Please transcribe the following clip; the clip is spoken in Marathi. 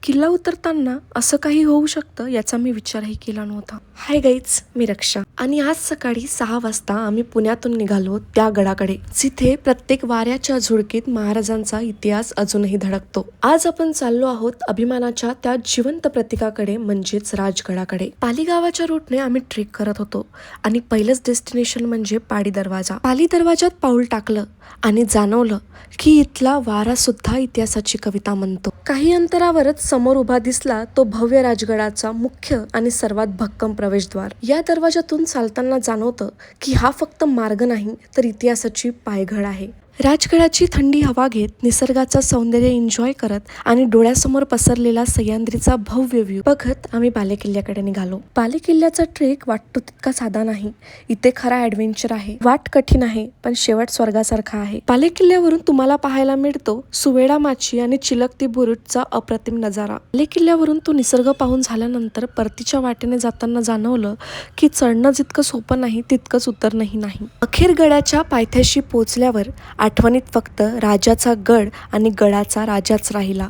किल्ला उतरताना असं काही होऊ शकतं याचा मी विचारही केला नव्हता. हाय गाईज, मी रक्षा आणि आज सकाळी 6 वाजता आम्ही पुण्यातून निघालो त्या गडाकडे जिथे प्रत्येक वाऱ्याच्या झुळकीत महाराजांचा इतिहास अजूनही धडकतो. आज आपण चाललो आहोत अभिमानाच्या त्या जिवंत प्रतीकाकडे म्हणजेच राजगडाकडे. पाली गावाच्या रूटने आम्ही ट्रेक करत होतो आणि पहिलंच डेस्टिनेशन म्हणजे पाली दरवाजा. पाली दरवाजात पाऊल टाकलं आणि जाणवलं की इथला वारा सुद्धा इतिहासाची कविता म्हणतो. काही अंतरावरच समोर उभा दिसला तो भव्य राजगडाचा मुख्य आणि सर्वात भक्कम प्रवेशद्वार. या दरवाजातून चालताना जाणवतं की हा फक्त मार्ग नाही तर इतिहासाची पायघड आहे. राजगडाची थंडी हवा घेत, निसर्गाचं सौंदर्य एन्जॉय करत आणि डोळ्यासमोर पसरलेला सह्याद्रीचा भव्य व्ह्यू बघत आम्ही बालेकिल्ल्याकडे निघालो. बालेकिल्ल्याचा ट्रेक वाटतो तितका साधा नाही. इथे खरा ॲडव्हेंचर आहे. वाट कठीण आहे पण शेवट स्वर्गासारखा आहे. बालेकिल्ल्यावरून तुम्हाला पाहायला मिळतो सुवेडा माची आणि चिलकती बुरुजचा अप्रतिम नजारा. बालेकिल्ल्यावरून तो निसर्ग पाहून झाल्यानंतर परतीच्या वाटेने जाताना जाणवलं की चढणं जितकं सोपं नाही तितकंच उतरणंही नाही. अखेर गडाच्या पायथ्याशी पोहोचल्यावर आठवणीत फक्त राजाचा गड आणि गडाचा राजाच राहिला.